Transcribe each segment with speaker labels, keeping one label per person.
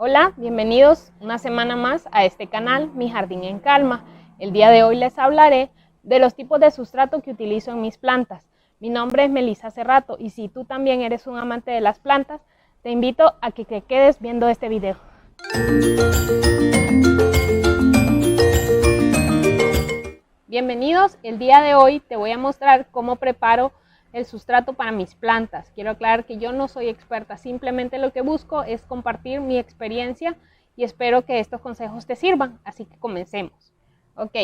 Speaker 1: Hola, bienvenidos una semana más a este canal, Mi Jardín en Calma. El día de hoy les hablaré de los tipos de sustrato que utilizo en mis plantas. Mi nombre es Melissa Cerrato y si tú también eres un amante de las plantas, te invito a que te quedes viendo este video. Bienvenidos, el día de hoy te voy a mostrar cómo preparo el sustrato para mis plantas. Quiero aclarar que yo no soy experta, simplemente lo que busco es compartir mi experiencia y espero que estos consejos te sirvan, así que comencemos. Ok,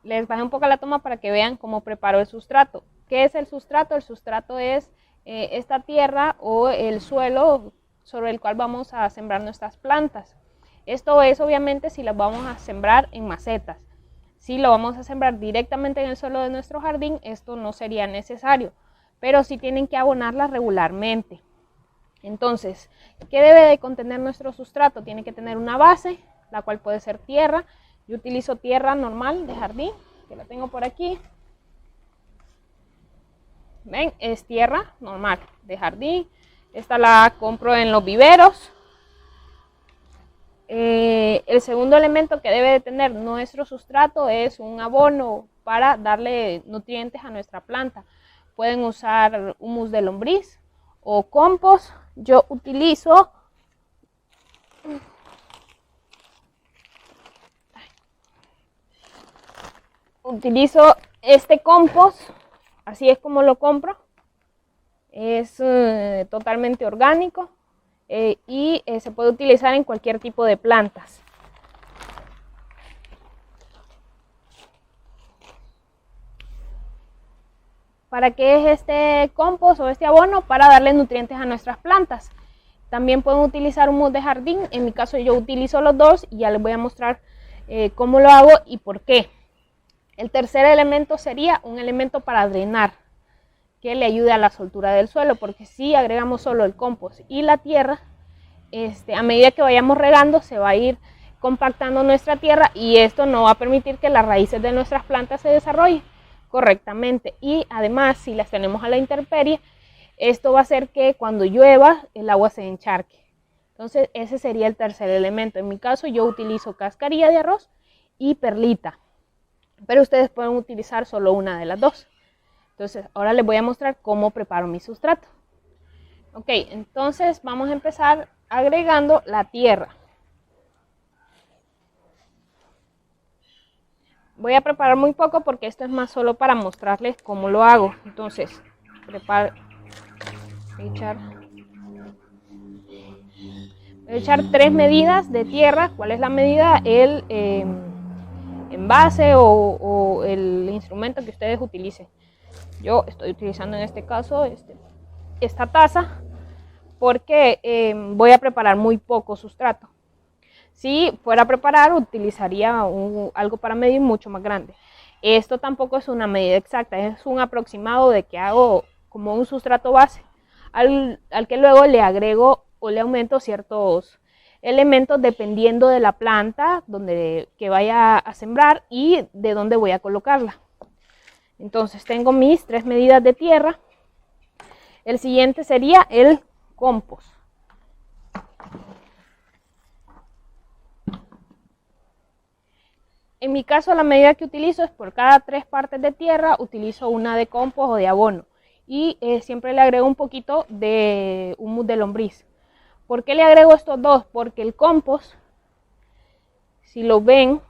Speaker 1: les bajé un poco la toma para que vean cómo preparo el sustrato. ¿Qué es el sustrato? El sustrato es esta tierra o el suelo sobre el cual vamos a sembrar nuestras plantas. Esto es obviamente si las vamos a sembrar en macetas. Si lo vamos a sembrar directamente en el suelo de nuestro jardín, esto no sería necesario, pero sí tienen que abonarlas regularmente. Entonces, ¿qué debe de contener nuestro sustrato? Tiene que tener una base, la cual puede ser tierra. Yo utilizo tierra normal de jardín, que la tengo por aquí. ¿Ven? Es tierra normal de jardín. Esta la compro en los viveros. El segundo elemento que debe de tener nuestro sustrato es un abono para darle nutrientes a nuestra planta. Pueden usar humus de lombriz o compost. Yo utilizo este compost, así es como lo compro. Es totalmente orgánico y se puede utilizar en cualquier tipo de plantas. ¿Para qué es este compost o este abono? Para darle nutrientes a nuestras plantas. También pueden utilizar humus de jardín. En mi caso yo utilizo los dos y ya les voy a mostrar cómo lo hago y por qué. El tercer elemento sería un elemento para drenar, que le ayude a la soltura del suelo, porque si agregamos solo el compost y la tierra, a medida que vayamos regando se va a ir compactando nuestra tierra y esto no va a permitir que las raíces de nuestras plantas se desarrollen correctamente, y además si las tenemos a la intemperie, esto va a hacer que cuando llueva el agua se encharque. Entonces ese sería el tercer elemento. En mi caso yo utilizo cascarilla de arroz y perlita, pero ustedes pueden utilizar solo una de las dos. Entonces ahora les voy a mostrar cómo preparo mi sustrato. Ok, entonces vamos a empezar agregando la tierra. Voy a preparar muy poco porque esto es más solo para mostrarles cómo lo hago. Entonces, voy a echar 3 medidas de tierra. ¿Cuál es la medida? El envase o el instrumento que ustedes utilicen. Yo estoy utilizando en este caso esta taza porque voy a preparar muy poco sustrato. Si fuera a preparar, utilizaría algo para medir mucho más grande. Esto tampoco es una medida exacta, es un aproximado de que hago como un sustrato base, al que luego le agrego o le aumento ciertos elementos dependiendo de la planta que vaya a sembrar y de dónde voy a colocarla. Entonces tengo mis 3 medidas de tierra. El siguiente sería el compost. En mi caso la medida que utilizo es por cada 3 partes de tierra utilizo una de compost o de abono y siempre le agrego un poquito de humus de lombriz. ¿Por qué le agrego estos dos? Porque el compost, si lo ven,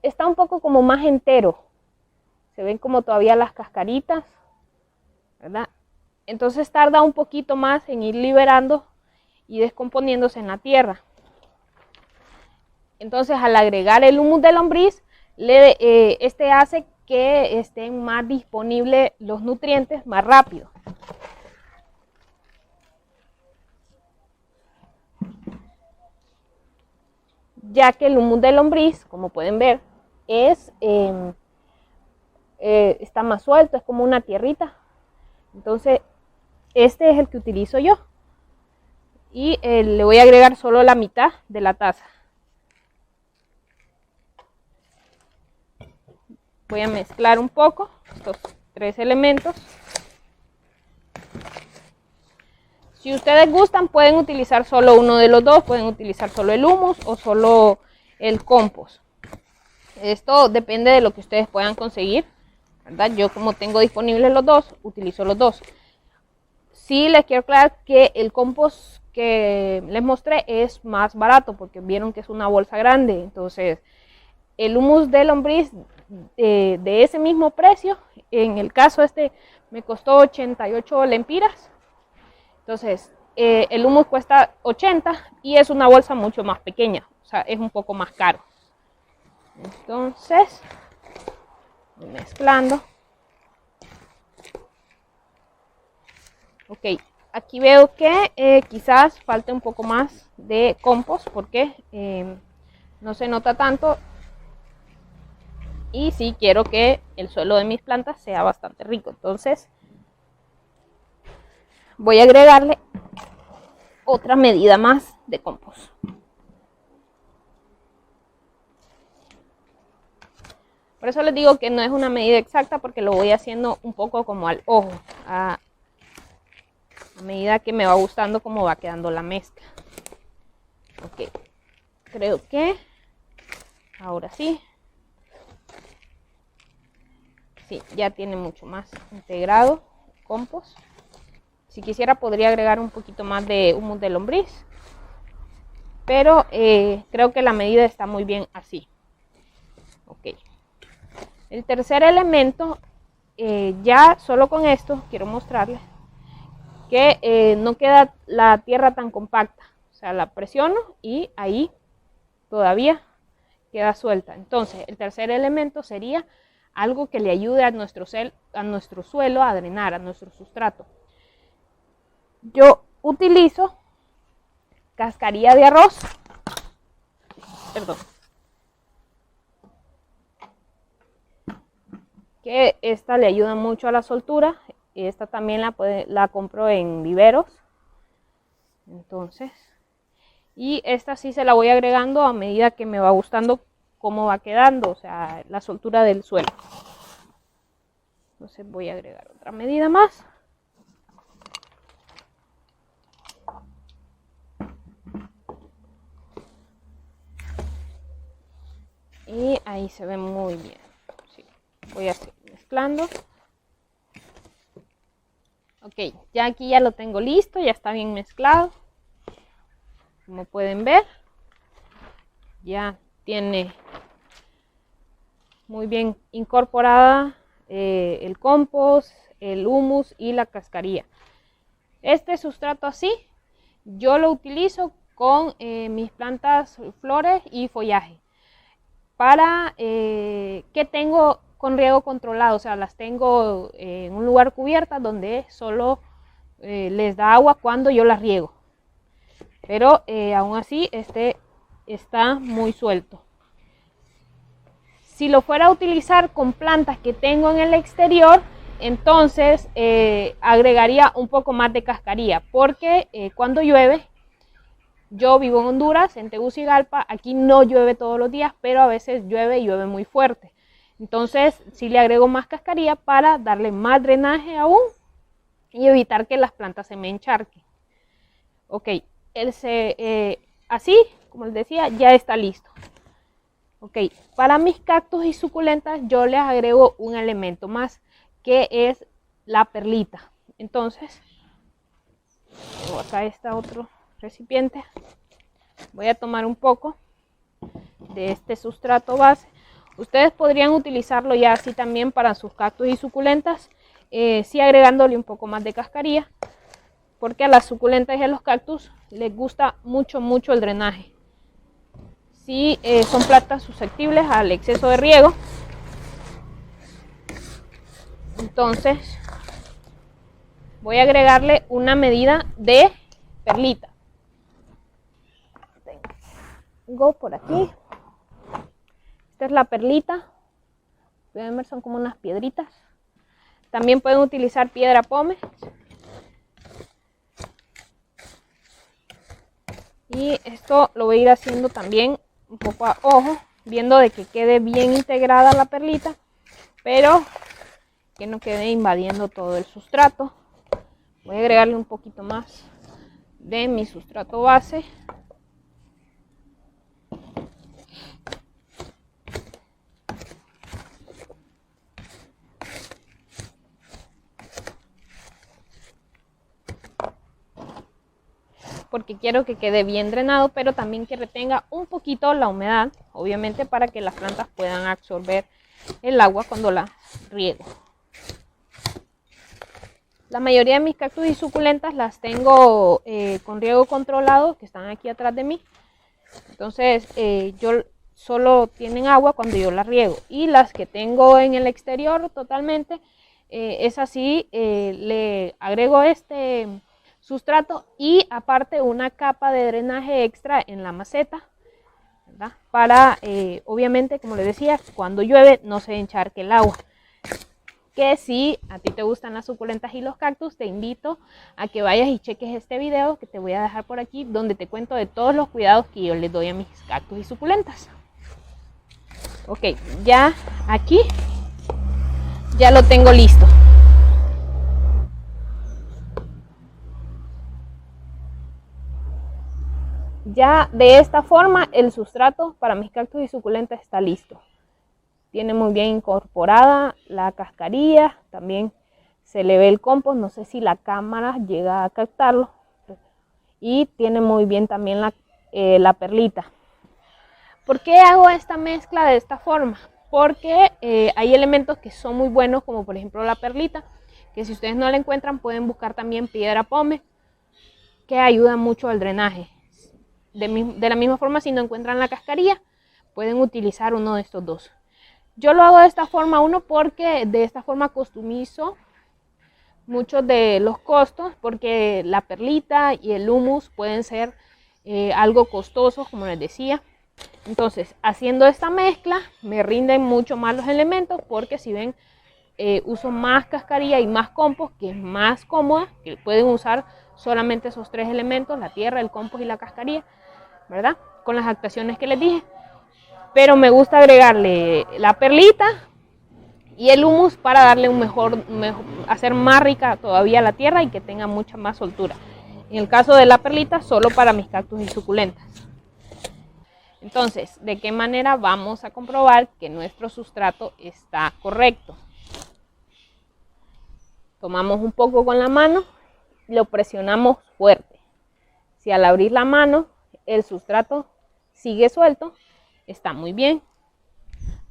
Speaker 1: está un poco como más entero. Se ven como todavía las cascaritas, ¿verdad? Entonces tarda un poquito más en ir liberando y descomponiéndose en la tierra. Entonces al agregar el humus de lombriz, este hace que estén más disponibles los nutrientes más rápido. Ya que el humus de lombriz, como pueden ver, está más suelto, es como una tierrita. Entonces este es el que utilizo yo. Y le voy a agregar solo la mitad de la taza. Voy a mezclar un poco estos 3 elementos. Si ustedes gustan, pueden utilizar solo uno de los dos, pueden utilizar solo el humus o solo el compost. Esto depende de lo que ustedes puedan conseguir, ¿verdad? Yo, como tengo disponibles los dos, utilizo los dos. Sí les quiero aclarar que el compost que les mostré es más barato, porque vieron que es una bolsa grande. Entonces, el humus de lombriz de ese mismo precio, en el caso este me costó 88 lempiras. Entonces, el humus cuesta 80 y es una bolsa mucho más pequeña, o sea, es un poco más caro. Entonces, voy mezclando. Ok, aquí veo que quizás falte un poco más de compost porque no se nota tanto. Y sí quiero que el suelo de mis plantas sea bastante rico. Entonces, voy a agregarle otra medida más de compost. Por eso les digo que no es una medida exacta, porque lo voy haciendo un poco como al ojo, a medida que me va gustando cómo va quedando la mezcla. Ok, creo que ahora sí. Sí, ya tiene mucho más integrado el compost. Si quisiera podría agregar un poquito más de humus de lombriz, pero creo que la medida está muy bien así. Ok. El tercer elemento, ya solo con esto quiero mostrarles que no queda la tierra tan compacta. O sea, la presiono y ahí todavía queda suelta. Entonces, el tercer elemento sería algo que le ayude a nuestro suelo a drenar, a nuestro sustrato. Yo utilizo cascarilla de arroz. Perdón. Que esta le ayuda mucho a la soltura. Esta también la compro en viveros. Entonces, y esta sí se la voy agregando a medida que me va gustando cómo va quedando, o sea, la soltura del suelo. Entonces voy a agregar otra medida más. Y ahí se ve muy bien. Sí, voy a seguir mezclando. Ok, ya aquí ya lo tengo listo, ya está bien mezclado. Como pueden ver, ya tiene muy bien incorporada el compost, el humus y la cascarilla. Este sustrato así, yo lo utilizo con mis plantas, flores y follaje. Para que tengo con riego controlado, o sea, las tengo en un lugar cubierto donde solo les da agua cuando yo las riego. Pero aún así este está muy suelto. Si lo fuera a utilizar con plantas que tengo en el exterior, entonces agregaría un poco más de cascarilla, porque cuando llueve, yo vivo en Honduras, en Tegucigalpa, aquí no llueve todos los días, pero a veces llueve y llueve muy fuerte. Entonces sí le agrego más cascarilla para darle más drenaje aún y evitar que las plantas se me encharquen. Ok, así, como les decía, ya está listo. Ok, para mis cactus y suculentas yo les agrego un elemento más, que es la perlita. Entonces, tengo acá otro recipiente. Voy a tomar un poco de este sustrato base. Ustedes podrían utilizarlo ya así también para sus cactus y suculentas, sí agregándole un poco más de cascarilla, porque a las suculentas y a los cactus les gusta mucho el drenaje. Sí, son plantas susceptibles al exceso de riego. Entonces voy a agregarle una medida de perlita. Tengo por aquí. Esta es la perlita. Pueden ver, son como unas piedritas. También pueden utilizar piedra pómez. Y esto lo voy a ir haciendo también un poco a ojo, viendo de que quede bien integrada la perlita, pero que no quede invadiendo todo el sustrato. Voy a agregarle un poquito más de mi sustrato base. Porque quiero que quede bien drenado, pero también que retenga un poquito la humedad, obviamente para que las plantas puedan absorber el agua cuando las riego. La mayoría de mis cactus y suculentas las tengo con riego controlado, que están aquí atrás de mí. Entonces yo solo tienen agua cuando yo las riego. Y las que tengo en el exterior totalmente, es así, le agrego este sustrato y aparte una capa de drenaje extra en la maceta, ¿verdad? Para obviamente, como les decía, cuando llueve no se encharque el agua. Que si a ti te gustan las suculentas y los cactus, te invito a que vayas y cheques este video que te voy a dejar por aquí, donde te cuento de todos los cuidados que yo les doy a mis cactus y suculentas. Ok, ya aquí ya lo tengo listo. Ya de esta forma el sustrato para mis cactus y suculentas está listo. Tiene muy bien incorporada la cascarilla, también se le ve el compost, no sé si la cámara llega a captarlo. Y tiene muy bien también la perlita. ¿Por qué hago esta mezcla de esta forma? Porque hay elementos que son muy buenos, como por ejemplo la perlita, que si ustedes no la encuentran pueden buscar también piedra pómez, que ayuda mucho al drenaje. De la misma forma, si no encuentran la cascarilla, pueden utilizar uno de estos dos. Yo lo hago de esta forma, uno, porque de esta forma costumizo muchos de los costos, porque la perlita y el humus pueden ser algo costosos, como les decía. Entonces, haciendo esta mezcla, me rinden mucho más los elementos, porque si ven, uso más cascarilla y más compost, que es más cómoda, que pueden usar solamente esos tres elementos, la tierra, el compost y la cascarilla, ¿verdad? Con las actuaciones que les dije. Pero me gusta agregarle la perlita y el humus para darle un mejor, hacer más rica todavía la tierra y que tenga mucha más soltura. En el caso de la perlita, solo para mis cactus y suculentas. Entonces, ¿de qué manera vamos a comprobar que nuestro sustrato está correcto? Tomamos un poco con la mano y lo presionamos fuerte. Si al abrir la mano el sustrato sigue suelto, está muy bien.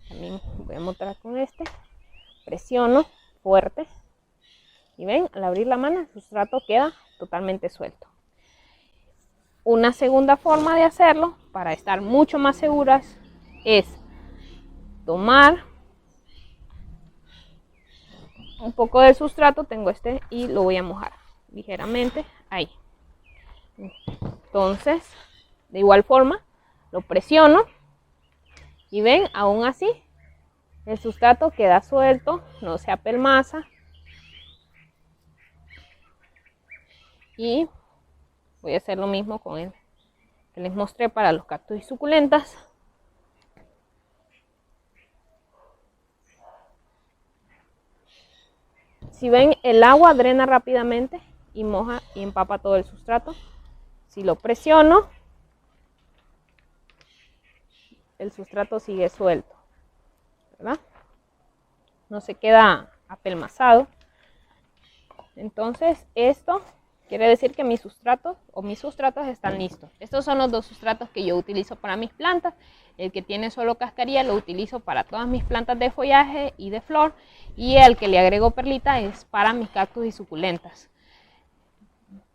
Speaker 1: También voy a mostrar con este. Presiono fuerte y ven, al abrir la mano el sustrato queda totalmente suelto. Una segunda forma de hacerlo, para estar mucho más seguras, es tomar un poco de sustrato, tengo este, y lo voy a mojar ligeramente ahí. Entonces, de igual forma, lo presiono y ven, aún así el sustrato queda suelto, no se apelmaza. Y voy a hacer lo mismo con el que les mostré para los cactus y suculentas. Si ven, el agua drena rápidamente y moja y empapa todo el sustrato. Si lo presiono, el sustrato sigue suelto, ¿verdad? No se queda apelmazado. Entonces esto quiere decir que mis sustratos están listos. Estos son los dos sustratos que yo utilizo para mis plantas. El que tiene solo cascarilla lo utilizo para todas mis plantas de follaje y de flor, y el que le agrego perlita es para mis cactus y suculentas.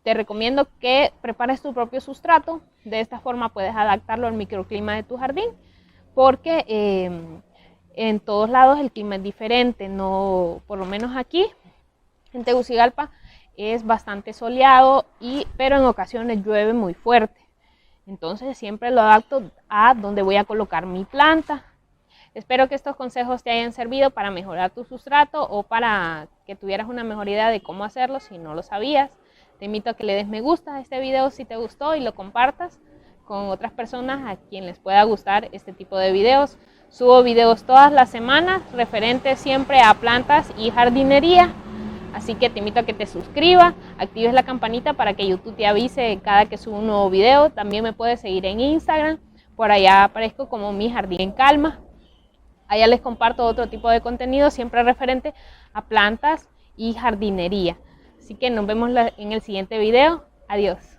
Speaker 1: Te recomiendo que prepares tu propio sustrato. De esta forma puedes adaptarlo al microclima de tu jardín, porque en todos lados el clima es diferente. No, por lo menos aquí en Tegucigalpa es bastante soleado, pero en ocasiones llueve muy fuerte. Entonces siempre lo adapto a donde voy a colocar mi planta. Espero que estos consejos te hayan servido para mejorar tu sustrato o para que tuvieras una mejor idea de cómo hacerlo si no lo sabías. Te invito a que le des me gusta a este video si te gustó y lo compartas con otras personas a quien les pueda gustar este tipo de videos. Subo videos todas las semanas referentes siempre a plantas y jardinería. Así que te invito a que te suscribas, actives la campanita para que YouTube te avise cada que subo un nuevo video. También me puedes seguir en Instagram, por allá aparezco como Mi Jardín en Calma. Allá les comparto otro tipo de contenido, siempre referente a plantas y jardinería. Así que nos vemos en el siguiente video. Adiós.